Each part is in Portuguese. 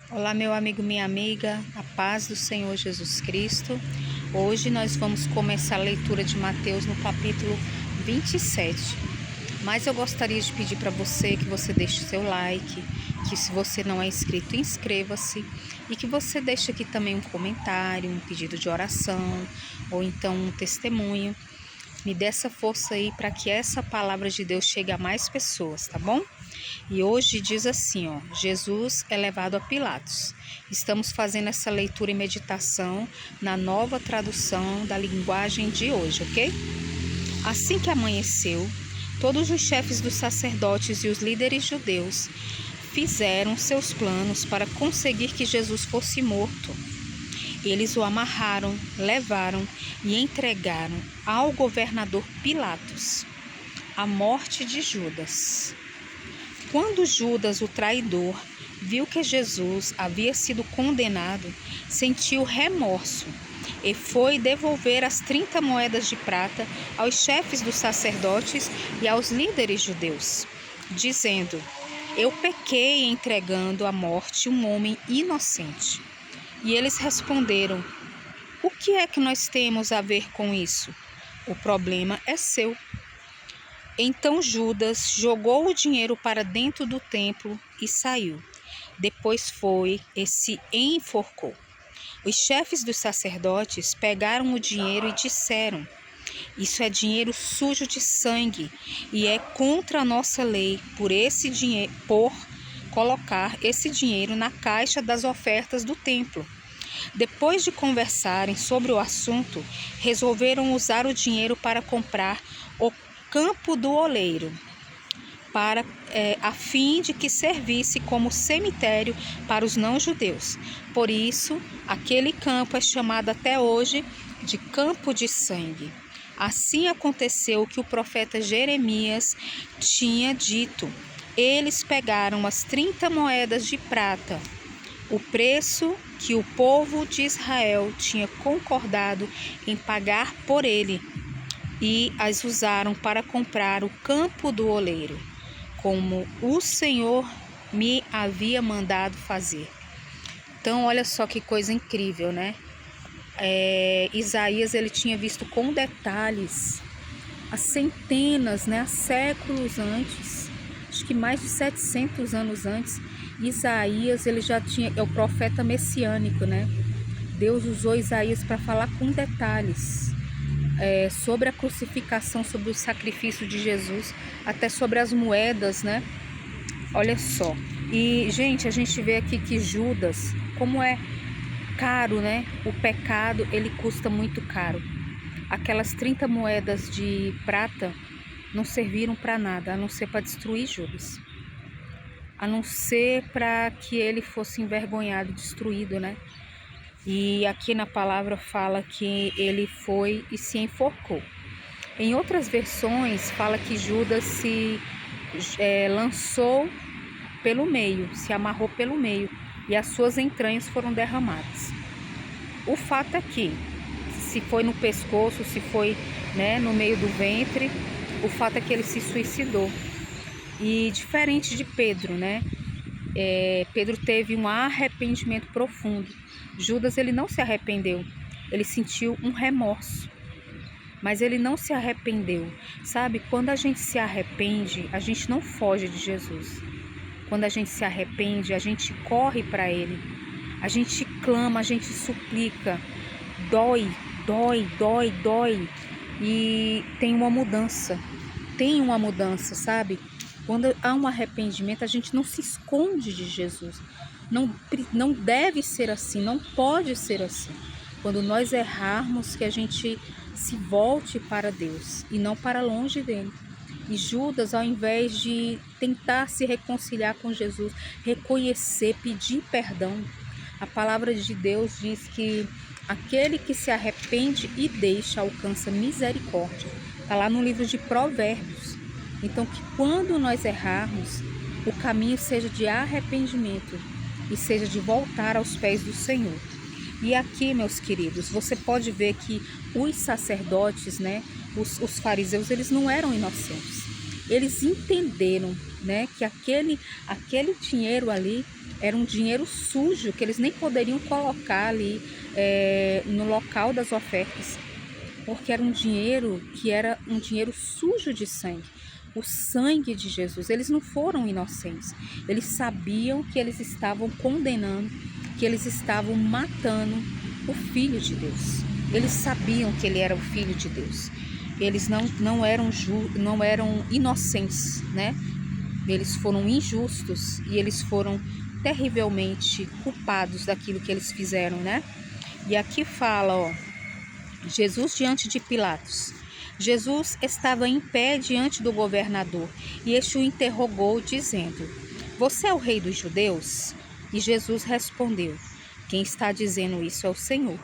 Olá, meu amigo, minha amiga, a paz do Senhor Jesus Cristo. Hoje nós vamos começar a leitura de Mateus no capítulo 27. Mas eu gostaria de pedir para você que você deixe seu like, que se você não é inscrito, inscreva-se e que você deixe aqui também um comentário, um pedido de oração ou então um testemunho. Me dê essa força aí para que essa palavra de Deus chegue a mais pessoas, tá bom? E hoje diz assim, ó, Jesus é levado a Pilatos. Estamos fazendo essa leitura e meditação na nova tradução da linguagem de hoje, ok? Assim que amanheceu, todos os chefes dos sacerdotes e os líderes judeus fizeram seus planos para conseguir que Jesus fosse morto. Eles o amarraram, levaram e entregaram ao governador Pilatos a morte de Judas. Quando Judas, o traidor, viu que Jesus havia sido condenado, sentiu remorso e foi devolver as 30 moedas de prata aos chefes dos sacerdotes e aos líderes judeus, dizendo: Eu pequei entregando à morte um homem inocente. E eles responderam: O que é que nós temos a ver com isso? O problema é seu. Então Judas jogou o dinheiro para dentro do templo e saiu. Depois foi e se enforcou. Os chefes dos sacerdotes pegaram o dinheiro e disseram: Isso é dinheiro sujo de sangue e é contra a nossa lei por colocar esse dinheiro na caixa das ofertas do templo. Depois de conversarem sobre o assunto, resolveram usar o dinheiro para comprar o campo do oleiro, a fim de que servisse como cemitério para os não-judeus. Por isso, aquele campo é chamado até hoje de Campo de Sangue. Assim aconteceu o que o profeta Jeremias tinha dito. Eles pegaram as 30 moedas de prata, o preço que o povo de Israel tinha concordado em pagar por ele, e as usaram para comprar o campo do oleiro, como o Senhor me havia mandado fazer. Então, olha só que coisa incrível, né? Isaías, ele tinha visto com detalhes há centenas, né, há séculos antes, acho que mais de 700 anos antes, Isaías, ele já tinha, é o profeta messiânico, né? Deus usou Isaías para falar com detalhes sobre a crucificação, sobre o sacrifício de Jesus, até sobre as moedas, né? Olha só. E, gente, a gente vê aqui que Judas, como é caro, né? O pecado, ele custa muito caro. Aquelas 30 moedas de prata não serviram para nada, a não ser para destruir Judas. A não ser para que ele fosse envergonhado, destruído, né? E aqui na palavra fala que ele foi e se enforcou. Em outras versões fala que Judas se lançou pelo meio, se amarrou pelo meio e as suas entranhas foram derramadas. O fato é que, se foi no pescoço, se foi, né, no meio do ventre, o fato é que ele se suicidou. E diferente de Pedro, né? Pedro teve um arrependimento profundo. Judas, ele não se arrependeu, ele sentiu um remorso, mas ele não se arrependeu. Sabe, quando a gente se arrepende, a gente não foge de Jesus. Quando a gente se arrepende, a gente corre para ele, a gente clama, a gente suplica, dói, e tem uma mudança, sabe? Quando há um arrependimento, a gente não se esconde de Jesus. Não deve ser assim, não pode ser assim. Quando nós errarmos, que a gente se volte para Deus e não para longe dele. E Judas, ao invés de tentar se reconciliar com Jesus, reconhecer, pedir perdão, a palavra de Deus diz que aquele que se arrepende e deixa alcança misericórdia. Está lá no livro de Provérbios. Então, que quando nós errarmos, o caminho seja de arrependimento e seja de voltar aos pés do Senhor. E aqui, meus queridos, você pode ver que os sacerdotes, né, os fariseus, eles não eram inocentes. Eles entenderam, né, que aquele dinheiro ali Era um dinheiro sujo que eles nem poderiam colocar ali no local das ofertas, porque era um dinheiro que era um dinheiro sujo de sangue. O sangue de Jesus. Eles não foram inocentes. Eles sabiam que eles estavam condenando, que eles estavam matando o Filho de Deus. Eles sabiam que ele era o Filho de Deus. Eles não eram inocentes, né? Eles foram injustos e eles foram terrivelmente culpados daquilo que eles fizeram, né? E aqui fala, ó, Jesus diante de Pilatos. Jesus estava em pé diante do governador e este o interrogou, dizendo: Você é o rei dos judeus? E Jesus respondeu: Quem está dizendo isso é o Senhor.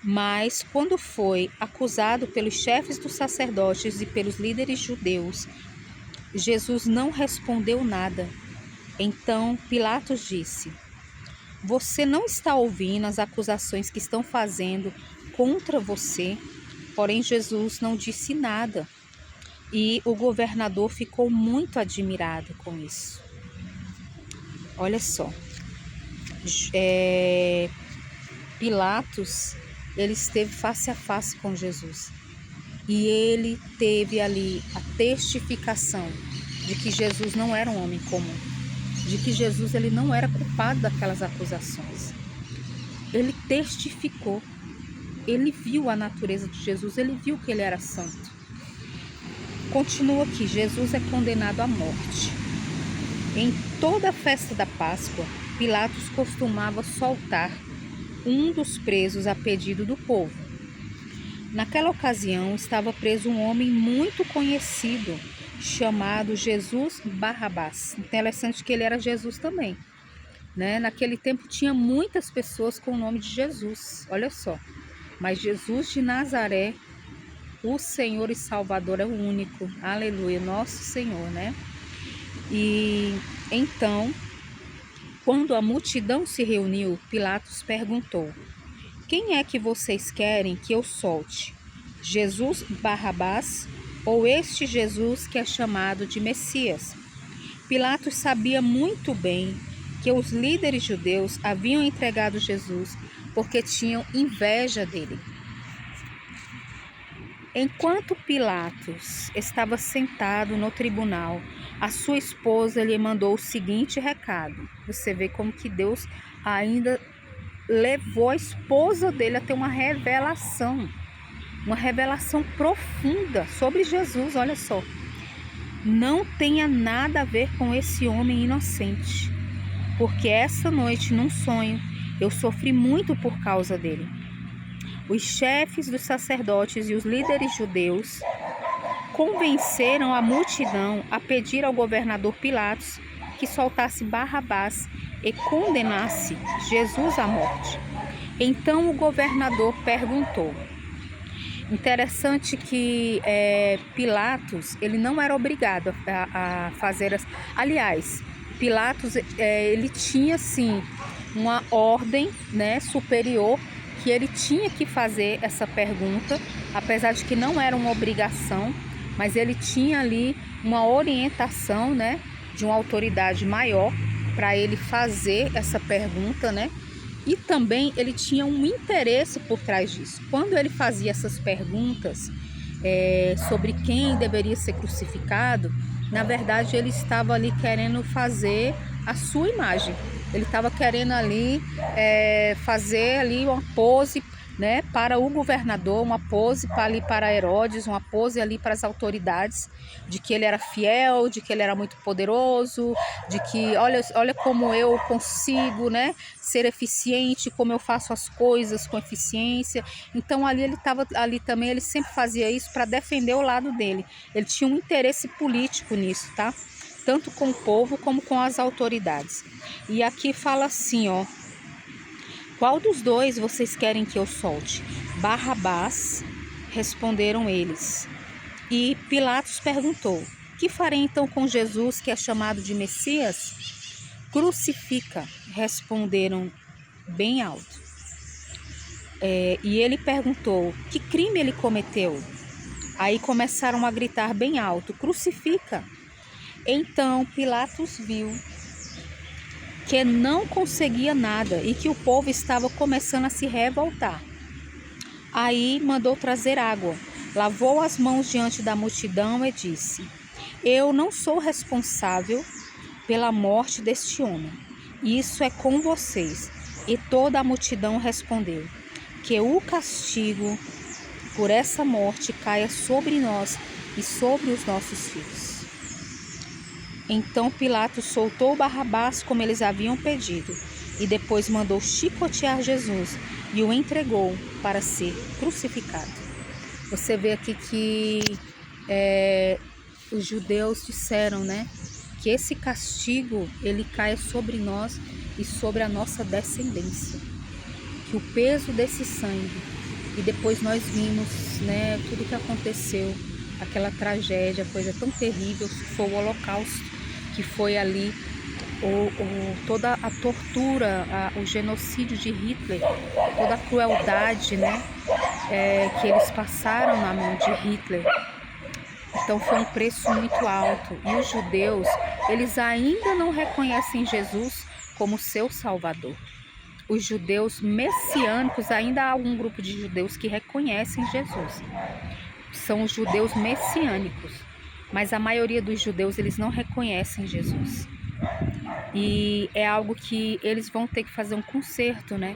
Mas quando foi acusado pelos chefes dos sacerdotes e pelos líderes judeus, Jesus não respondeu nada. Então Pilatos disse: Você não está ouvindo as acusações que estão fazendo contra você? Porém, Jesus não disse nada. E o governador ficou muito admirado com isso. Olha só. Pilatos, ele esteve face a face com Jesus. E ele teve ali a testificação de que Jesus não era um homem comum. De que Jesus ele não era culpado daquelas acusações. Ele testificou. Ele viu a natureza de Jesus, ele viu que ele era santo. Continua aqui, Jesus é condenado à morte. Em toda a festa da Páscoa, Pilatos costumava soltar um dos presos a pedido do povo. Naquela ocasião, estava preso um homem muito conhecido, chamado Jesus Barrabás. Interessante que ele era Jesus também, né? Naquele tempo tinha muitas pessoas com o nome de Jesus, olha só. Mas Jesus de Nazaré, o Senhor e Salvador, é o único. Aleluia, nosso Senhor, né? E então, quando a multidão se reuniu, Pilatos perguntou: Quem é que vocês querem que eu solte? Jesus Barrabás ou este Jesus que é chamado de Messias? Pilatos sabia muito bem que os líderes judeus haviam entregado Jesus porque tinham inveja dele. Enquanto Pilatos estava sentado no tribunal, a sua esposa lhe mandou o seguinte recado. Você vê como que Deus ainda levou a esposa dele a ter uma revelação profunda sobre Jesus, olha só. Não tenha nada a ver com esse homem inocente, porque essa noite, num sonho, eu sofri muito por causa dele. Os chefes dos sacerdotes e os líderes judeus convenceram a multidão a pedir ao governador Pilatos que soltasse Barrabás e condenasse Jesus à morte. Então o governador perguntou. Interessante que Pilatos, ele não era obrigado a fazer as... Aliás, Pilatos, ele tinha sim uma ordem, né, superior, que ele tinha que fazer essa pergunta, apesar de que não era uma obrigação, mas ele tinha ali uma orientação, né, de uma autoridade maior para ele fazer essa pergunta, né? E também ele tinha um interesse por trás disso. Quando ele fazia essas perguntas sobre quem deveria ser crucificado, na verdade ele estava ali querendo fazer a sua imagem. Ele estava querendo ali fazer ali uma pose, né, para o governador, uma pose para Herodes, uma pose ali para as autoridades, de que ele era fiel, de que ele era muito poderoso, de que olha como eu consigo, né, ser eficiente, como eu faço as coisas com eficiência. Então ali ele estava ali também, ele sempre fazia isso para defender o lado dele. Ele tinha um interesse político nisso, tá? Tanto com o povo como com as autoridades. E aqui fala assim, ó: Qual dos dois vocês querem que eu solte? Barrabás, responderam eles. E Pilatos perguntou: Que farei então com Jesus, que é chamado de Messias? Crucifica, responderam bem alto. E ele perguntou: Que crime ele cometeu? Aí começaram a gritar bem alto: Crucifica! Então Pilatos viu que não conseguia nada e que o povo estava começando a se revoltar. Aí mandou trazer água, lavou as mãos diante da multidão e disse: eu não sou responsável pela morte deste homem. Isso é com vocês. E toda a multidão respondeu: que o castigo por essa morte caia sobre nós e sobre os nossos filhos. Então Pilatos soltou Barrabás como eles haviam pedido, e depois mandou chicotear Jesus e o entregou para ser crucificado. Você vê aqui que os judeus disseram, né, que esse castigo ele caia sobre nós e sobre a nossa descendência, que o peso desse sangue, e depois nós vimos, né, tudo que aconteceu, aquela tragédia, coisa tão terrível, que foi o Holocausto, que foi ali toda a tortura, o genocídio de Hitler, toda a crueldade, né, que eles passaram na mão de Hitler. Então foi um preço muito alto. E os judeus, eles ainda não reconhecem Jesus como seu Salvador. Os judeus messiânicos, ainda há algum grupo de judeus que reconhecem Jesus. São os judeus messiânicos. Mas a maioria dos judeus, eles não reconhecem Jesus. E é algo que eles vão ter que fazer um conserto, né?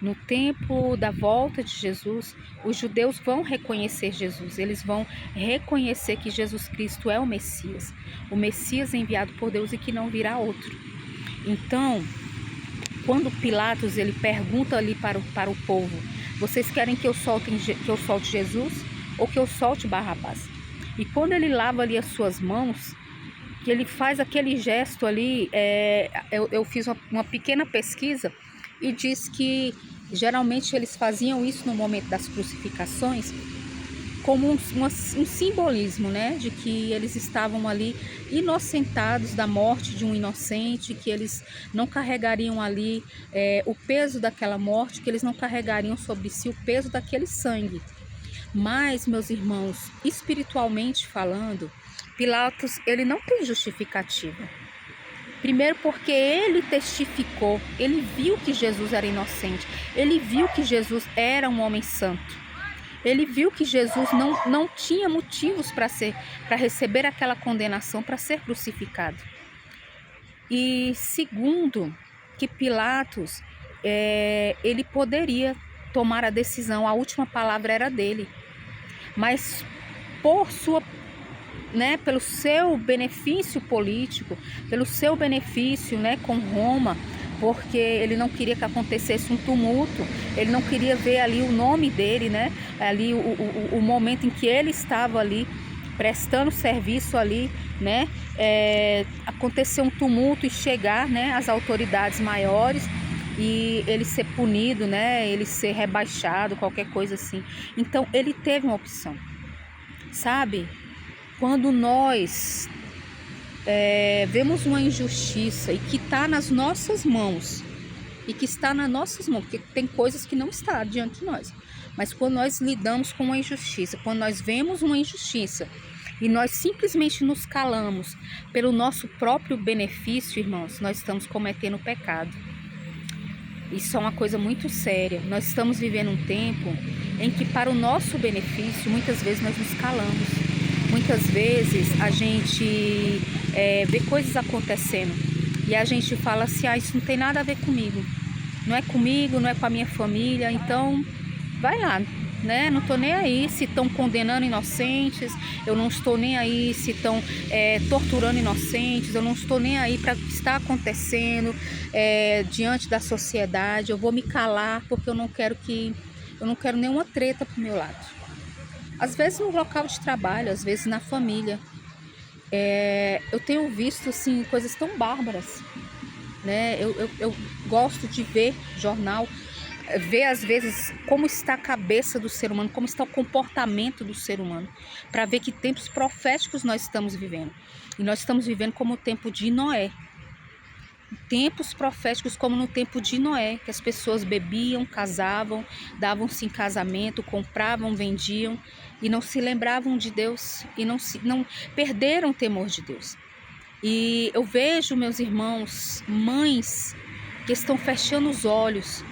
No tempo da volta de Jesus, os judeus vão reconhecer Jesus, eles vão reconhecer que Jesus Cristo é o Messias enviado por Deus e que não virá outro. Então, quando Pilatos ele pergunta ali para o povo: vocês querem que eu solte Jesus ou que eu solte Barrabás? E quando ele lava ali as suas mãos, que ele faz aquele gesto ali, eu fiz uma pequena pesquisa e diz que geralmente eles faziam isso no momento das crucificações como um simbolismo, né, de que eles estavam ali inocentados da morte de um inocente, que eles não carregariam ali o peso daquela morte, que eles não carregariam sobre si o peso daquele sangue. Mas, meus irmãos, espiritualmente falando, Pilatos, ele não tem justificativa. Primeiro porque ele testificou, ele viu que Jesus era inocente, ele viu que Jesus era um homem santo. Ele viu que Jesus não tinha motivos para receber aquela condenação, para ser crucificado. E segundo, que Pilatos, ele poderia tomar a decisão, a última palavra era dele. Mas pelo seu benefício político, pelo seu benefício, né, com Roma, porque ele não queria que acontecesse um tumulto, ele não queria ver ali o nome dele, né, ali o momento em que ele estava ali prestando serviço ali, né, acontecer um tumulto e chegar, né, as autoridades maiores e ele ser punido, né, ele ser rebaixado, qualquer coisa assim. Então ele teve uma opção, sabe? Quando nós vemos uma injustiça e que está nas nossas mãos, porque tem coisas que não estão diante de nós, mas quando nós lidamos com uma injustiça, quando nós vemos uma injustiça e nós simplesmente nos calamos pelo nosso próprio benefício, irmãos, nós estamos cometendo pecado. Isso é uma coisa muito séria. Nós estamos vivendo um tempo em que, para o nosso benefício, muitas vezes nós nos calamos. Muitas vezes a gente vê coisas acontecendo e a gente fala assim: isso não tem nada a ver comigo. Não é comigo, não é com a minha família, então vai lá, né? Não estou nem aí se estão condenando inocentes, eu não estou nem aí se estão torturando inocentes, eu não estou nem aí para o que está acontecendo diante da sociedade. Eu vou me calar porque eu não quero nenhuma treta pro meu lado. Às vezes no local de trabalho, às vezes na família, eu tenho visto assim coisas tão bárbaras, né? Eu gosto de ver jornal, ver às vezes como está a cabeça do ser humano, como está o comportamento do ser humano, para ver que tempos proféticos nós estamos vivendo. E nós estamos vivendo como o tempo de Noé. Tempos proféticos como no tempo de Noé, que as pessoas bebiam, casavam, davam-se em casamento, compravam, vendiam e não se lembravam de Deus e não perderam o temor de Deus. E eu vejo, meus irmãos, mães que estão fechando os olhos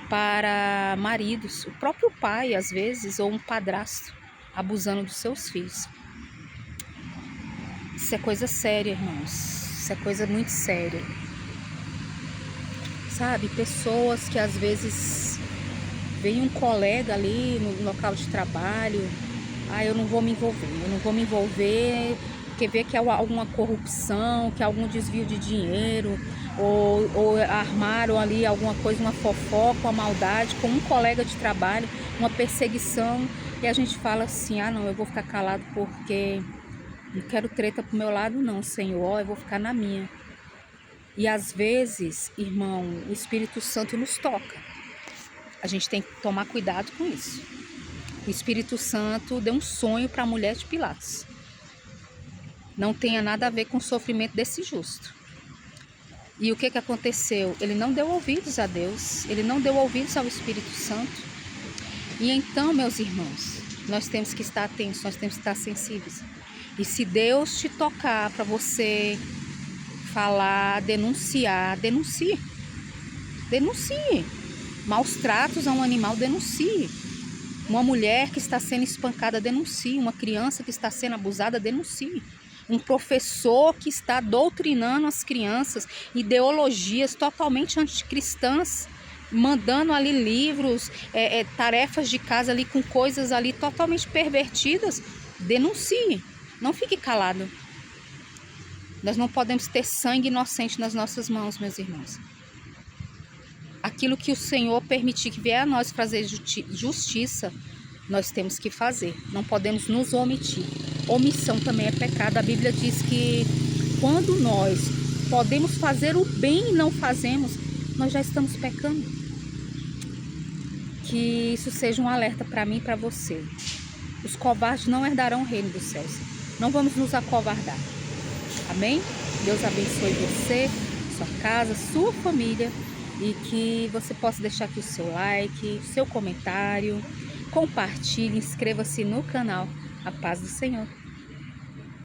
para maridos, o próprio pai, às vezes, ou um padrasto, abusando dos seus filhos. Isso é coisa séria, irmãos. Isso é coisa muito séria. Sabe, pessoas que às vezes vem um colega ali no local de trabalho, eu não vou me envolver, porque vê que há alguma corrupção, que há algum desvio de dinheiro, ou armaram ali alguma coisa, uma fofoca, uma maldade com um colega de trabalho, uma perseguição, e a gente fala assim, não, eu vou ficar calado porque não quero treta pro meu lado não, Senhor, eu vou ficar na minha. E às vezes, irmão, o Espírito Santo nos toca. A gente tem que tomar cuidado com isso. O Espírito Santo deu um sonho para a mulher de Pilatos. Não tenha nada a ver com o sofrimento desse justo. E o que aconteceu? Ele não deu ouvidos a Deus, ele não deu ouvidos ao Espírito Santo. E então, meus irmãos, nós temos que estar atentos, nós temos que estar sensíveis. E se Deus te tocar para você falar, denunciar, denuncie. Denuncie. Maus tratos a um animal, denuncie. Uma mulher que está sendo espancada, denuncie. Uma criança que está sendo abusada, denuncie. Um professor que está doutrinando as crianças, ideologias totalmente anticristãs, mandando ali livros, tarefas de casa ali com coisas ali totalmente pervertidas, denuncie. Não fique calado. Nós não podemos ter sangue inocente nas nossas mãos, meus irmãos. Aquilo que o Senhor permitir que vier a nós fazer justiça, nós temos que fazer. Não podemos nos omitir. Omissão também é pecado. A Bíblia diz que quando nós podemos fazer o bem e não fazemos, nós já estamos pecando. Que isso seja um alerta para mim e para você. Os covardes não herdarão o reino dos céus. Não vamos nos acovardar. Amém? Deus abençoe você, sua casa, sua família. E que você possa deixar aqui o seu like, o seu comentário, compartilhe, inscreva-se no canal. A paz do Senhor.